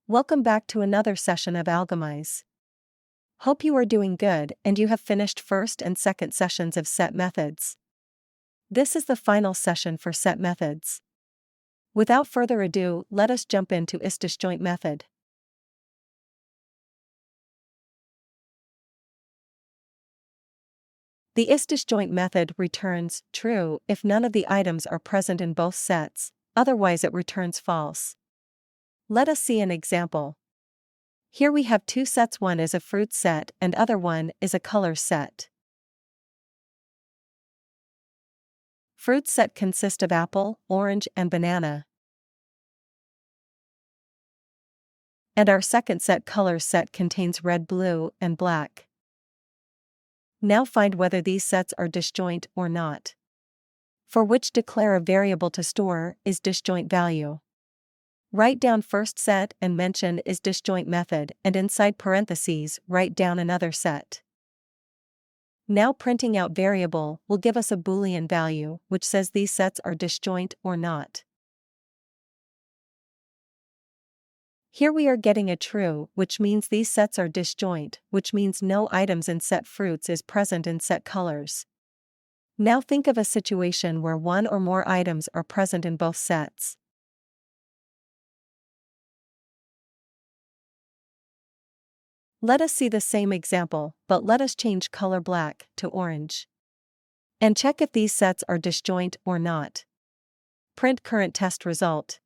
Welcome back to another session of Algomiz. Hope you are doing good and you have finished first and second sessions of set methods. This is the final session for set methods. Without further ado, let us jump into is-disjoint method. The is-disjoint method returns true if none of the items are present in both sets, otherwise it returns false. Let us see an example. Here we have two sets, one is a fruit set and other one is a color set. Fruit set consists of apple, orange and banana. And our second set color set contains red, blue and black. Now find whether these sets are disjoint or not. For which declare a variable to store is disjoint value. Write down first set and mention is disjoint method and inside parentheses write down another set. Now printing out variable will give us a Boolean value which says these sets are disjoint or not. Here we are getting a true, which means these sets are disjoint, which means no items in set fruits is present in set colors. Now think of a situation where one or more items are present in both sets. Let us see the same example, but let us change color black to orange. And check if these sets are disjoint or not. Print current test result.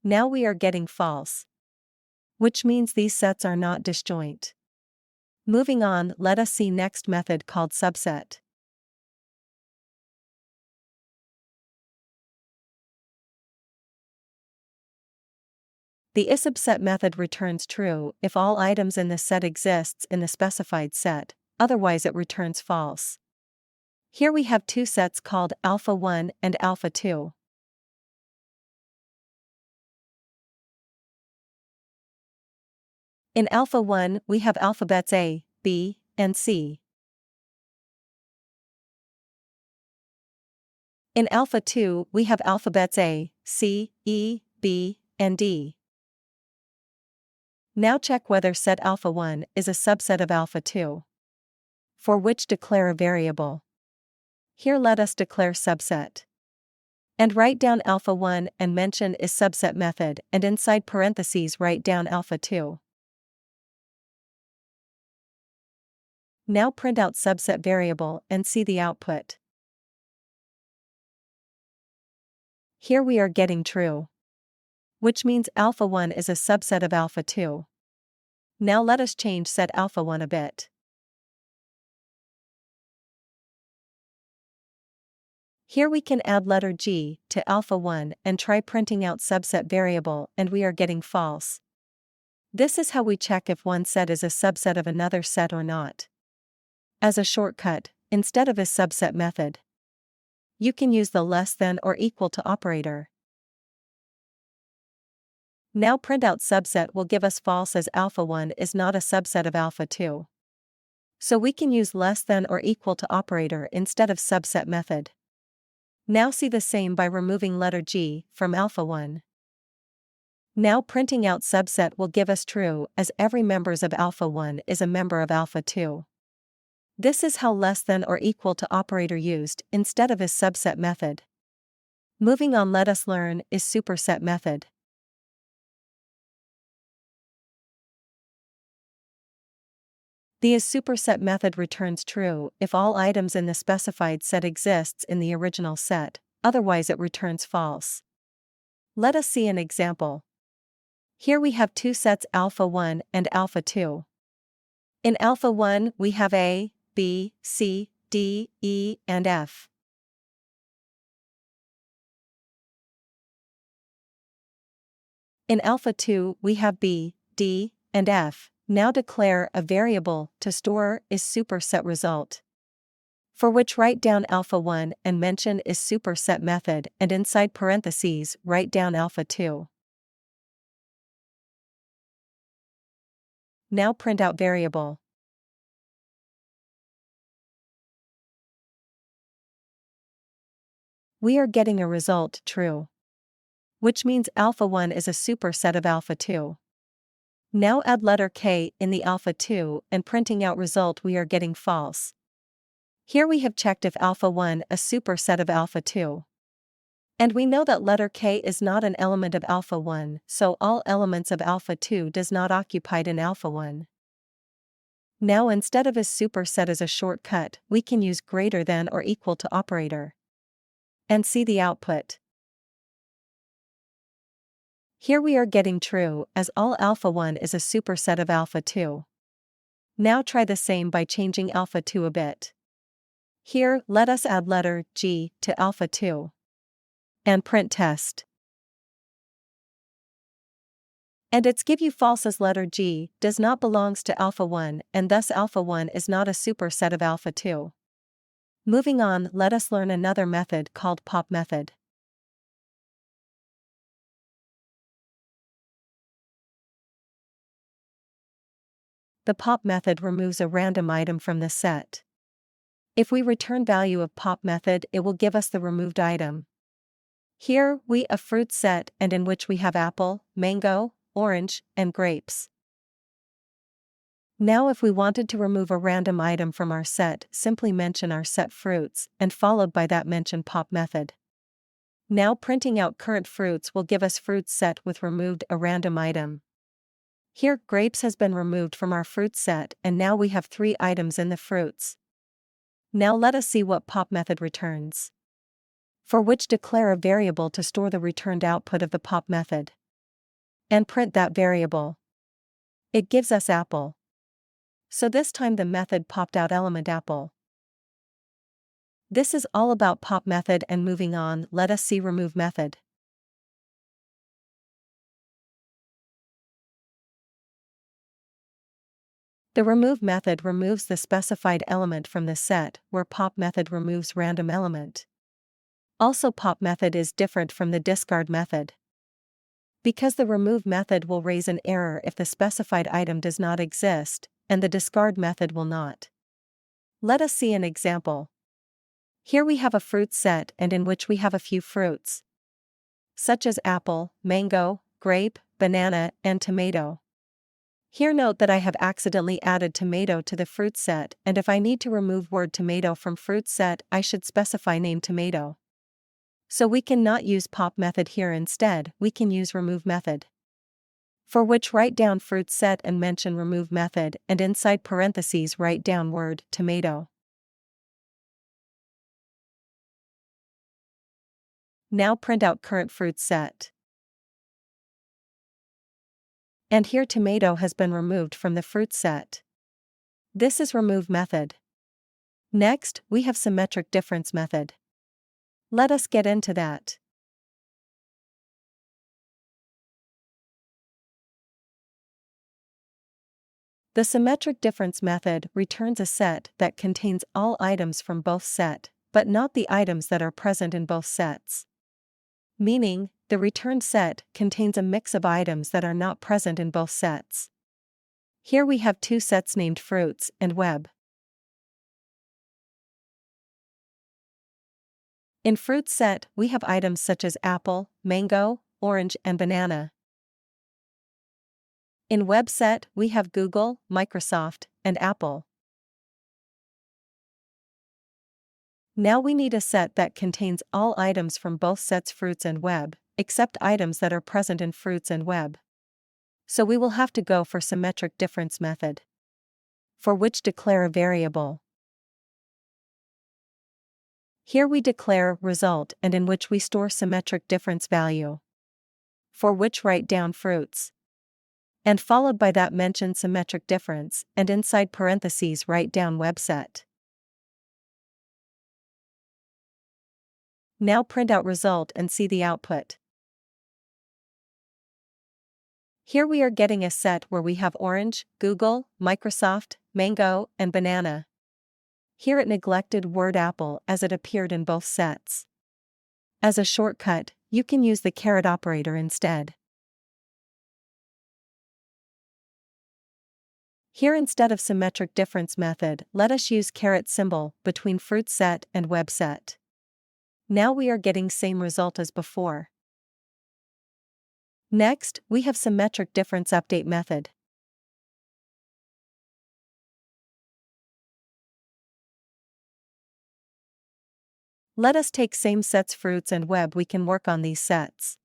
Now we are getting false, which means these sets are not disjoint. Moving on, let us see next method called subset. The is-subset method returns true if all items in the set exists in the specified set, otherwise it returns false. Here we have two sets called alpha1 and alpha2. In alpha1 we have alphabets A, B, and C. In alpha2 we have alphabets A, C, E, B, and D. Now check whether set alpha1 is a subset of alpha2. For which declare a variable. Here let us declare subset. And write down alpha1 and mention is subset method and inside parentheses write down alpha2. Now print out subset variable and see the output. Here we are getting true, which means alpha1 is a subset of alpha2. Now let us change set alpha1 a bit. Here we can add letter G to alpha1 and try printing out subset variable and we are getting false. This is how we check if one set is a subset of another set or not. As a shortcut, instead of a subset method, you can use the less than or equal to operator. Now print out subset will give us false as alpha1 is not a subset of alpha2. So we can use less than or equal to operator instead of subset method. Now see the same by removing letter G from alpha1. Now printing out subset will give us true as every members of alpha1 is a member of alpha2. This is how less than or equal to operator used instead of is subset method. Moving on, let us learn is superset method. The is superset method returns true if all items in the specified set exists in the original set, otherwise it returns false. Let us see an example. Here we have two sets alpha1 and alpha2. In alpha1 we have A, B, C, D, E, and F. In alpha2 we have B, D, and F. Now declare a variable to store is superset result. For which write down alpha1 and mention is superset method and inside parentheses write down alpha2. Now print out variable. we are getting a result true, which means alpha1 is a superset of alpha2. Now add letter K in the alpha2 and printing out result we are getting false. Here we have checked if alpha1 a superset of alpha2. And we know that letter K is not an element of alpha1, so all elements of alpha2 does not occupied in alpha1. Now instead of is superset as a shortcut, we can use greater than or equal to operator. And see the output. Here we are getting true, as all alpha1 is a superset of alpha2. Now try the same by changing alpha2 a bit. Here, let us add letter G to alpha2. And print test. And it's give you false as letter G does not belongs to alpha1 and thus alpha1 is not a superset of alpha2. Moving on, let us learn another method called pop method. The pop method removes a random item from the set. If we return value of pop method, it will give us the removed item. Here we a fruit set and in which we have apple, mango, orange, and grapes. Now if we wanted to remove a random item from our set, simply mention our set fruits and followed by that mention pop method. Now printing out current fruits will give us fruit set with removed a random item. Here grapes has been removed from our fruit set and now we have 3 items in the fruits. Now let us see what pop method returns. For which declare a variable to store the returned output of the pop method. And print that variable. It gives us apple. So this time the method popped out element apple. This is all about pop method and moving on, let us see remove method. The remove method removes the specified element from the set, where pop method removes random element. Also pop method is different from the discard method. Because the remove method will raise an error if the specified item does not exist, and the discard method will not. Let us see an example. Here we have a fruit set and in which we have a few fruits, such as apple, mango, grape, banana, and tomato. Here note that I have accidentally added tomato to the fruit set, and if I need to remove word tomato from fruit set, I should specify name tomato. So we cannot use pop method here, instead we can use remove method. For which write down fruit set and mention remove method and inside parentheses write down word tomato. Now print out current fruit set. And here tomato has been removed from the fruit set. This is remove method. Next, we have symmetric difference method. Let us get into that. The symmetric difference method returns a set that contains all items from both set, but not the items that are present in both sets. Meaning, the returned set contains a mix of items that are not present in both sets. Here we have 2 sets named fruits and web. In fruit set, we have items such as apple, mango, orange, and banana. In web set, we have Google, Microsoft, and Apple. Now we need a set that contains all items from both sets fruits and web, except items that are present in fruits and web. So we will have to go for symmetric difference method. For which declare a variable. Here we declare result and in which we store symmetric difference value. For which write down fruits. And followed by that mention symmetric difference and inside parentheses write down web set. Now print out result and see the output. Here we are getting a set where we have orange, Google, Microsoft, mango, and banana. Here it neglected word apple as it appeared in both sets. As a shortcut, you can use the caret operator instead. Here instead of symmetric difference method, let us use caret symbol between fruit set and web set. Now we are getting same result as before. Next, we have symmetric difference update method. Let us take same sets fruits and web. We can work on these sets.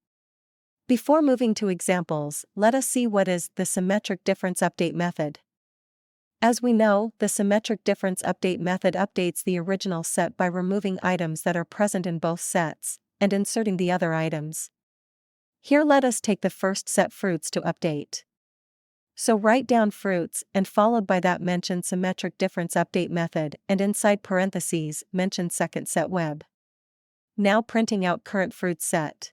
Before moving to examples, let us see what is the symmetric difference update method. As we know, the symmetric difference update method updates the original set by removing items that are present in both sets, and inserting the other items. Here let us take the first set fruits to update. So write down fruits and followed by that mention symmetric difference update method and inside parentheses mention second set web. Now printing out current fruit set.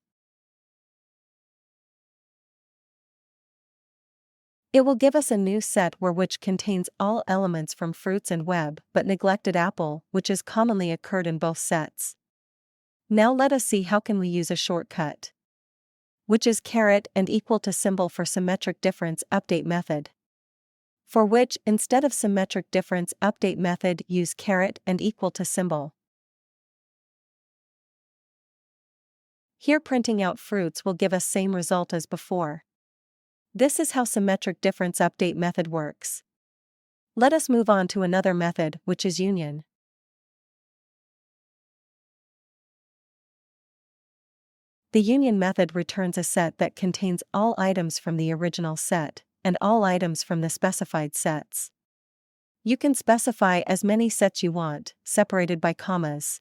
It will give us a new set which contains all elements from fruits and web but neglected apple, which is commonly occurred in both sets. Now let us see how can we use a shortcut, which is caret and equal to symbol for symmetric difference update method. For which, instead of symmetric difference update method, use caret and equal to symbol. Here printing out fruits will give us same result as before. This is how symmetric difference update method works. Let us move on to another method, which is union. The union method returns a set that contains all items from the original set, and all items from the specified sets. You can specify as many sets you want, separated by commas.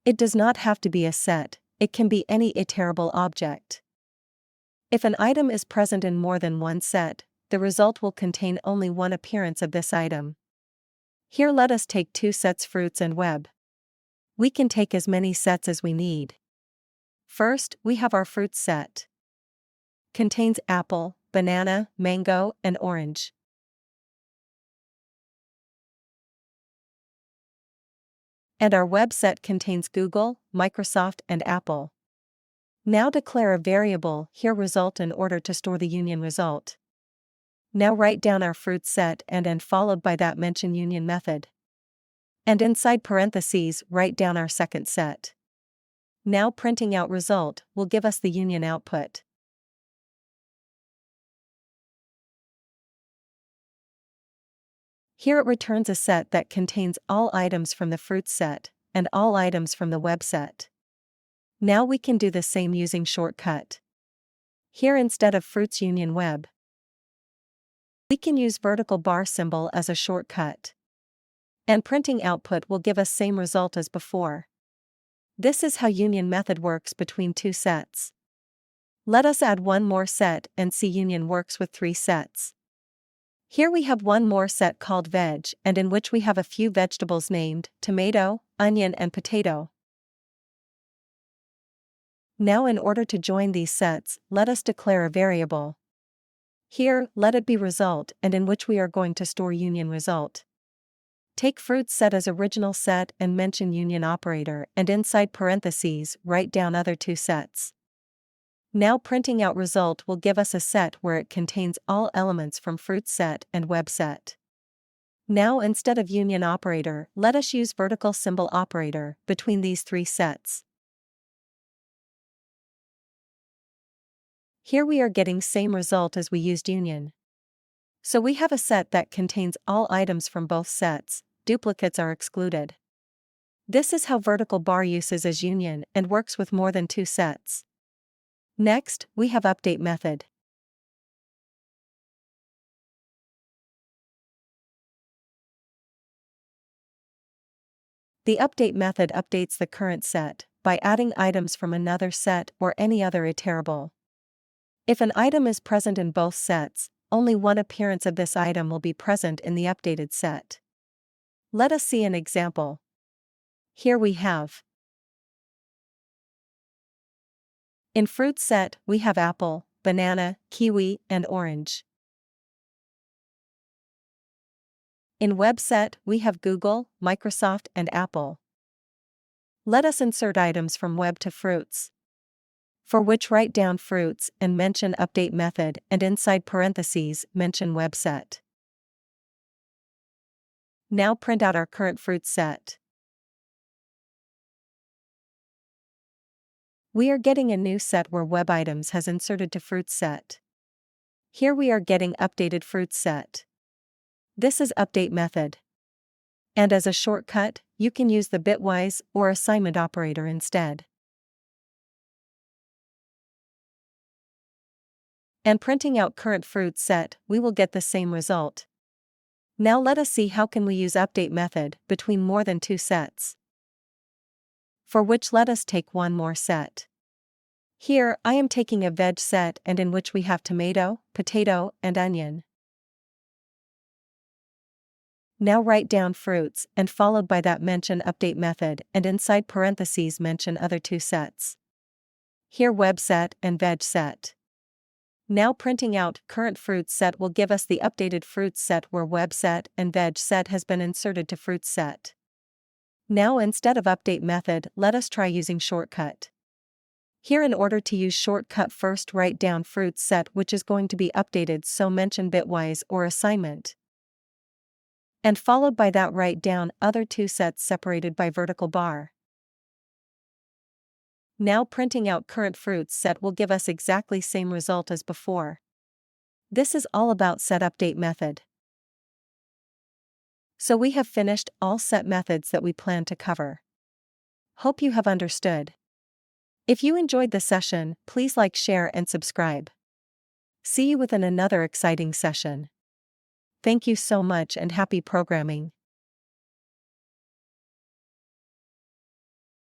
It does not have to be a set, it can be any iterable object. If an item is present in more than one set, the result will contain only one appearance of this item. Here let us take two sets fruits and web. We can take as many sets as we need. First, we have our fruit set. Contains apple, banana, mango, and orange. And our web set contains Google, Microsoft, and Apple. Now declare a variable here result in order to store the union result. Now write down our fruit set and followed by that mention union method. And inside parentheses write down our second set. Now printing out result will give us the union output. Here it returns a set that contains all items from the fruit set, and all items from the web set. Now we can do the same using shortcut. Here instead of fruits union web, we can use vertical bar symbol as a shortcut. And printing output will give us same result as before. This is how union method works between two sets. Let us add one more set and see union works with three sets. Here we have one more set called veg and in which we have a few vegetables named tomato, onion and potato. Now in order to join these sets, let us declare a variable. Here, let it be result and in which we are going to store union result. Take fruit set as original set and mention union operator and inside parentheses write down other two sets. Now printing out result will give us a set where it contains all elements from fruit set and web set. Now instead of union operator, let us use vertical symbol operator between these three sets. Here we are getting same result as we used union. So we have a set that contains all items from both sets, duplicates are excluded. This is how vertical bar uses as union and works with more than two sets. Next, we have update method. The update method updates the current set by adding items from another set or any other iterable. If an item is present in both sets, only one appearance of this item will be present in the updated set. Let us see an example. Here we have. In fruit set, we have apple, banana, kiwi, and orange. In web set, we have Google, Microsoft, and Apple. Let us insert items from web to fruits. For which write down fruits and mention update method and inside parentheses mention web set. Now print out our current fruit set. We are getting a new set where web items has inserted to fruits set. Here we are getting updated fruits set. This is update method. And as a shortcut, you can use the bitwise or assignment operator instead. And printing out current fruits set, we will get the same result. Now let us see how can we use update method between more than two sets. For which let us take one more set. Here I am taking a veg set and in which we have tomato, potato, and onion. Now write down fruits and followed by that mention update method and inside parentheses mention other two sets. Here web set and veg set. Now printing out current fruits set will give us the updated fruits set where web set and veg set has been inserted to fruits set. Now instead of update method, let us try using shortcut. Here in order to use shortcut first write down fruits set which is going to be updated so mention bitwise or assignment. And followed by that write down other two sets separated by vertical bar. Now printing out current fruits set will give us exactly same result as before. This is all about set update method. So we have finished all set methods that we plan to cover. Hope you have understood. If you enjoyed the session, please like, share and subscribe. See you within another exciting session. Thank you so much and happy programming.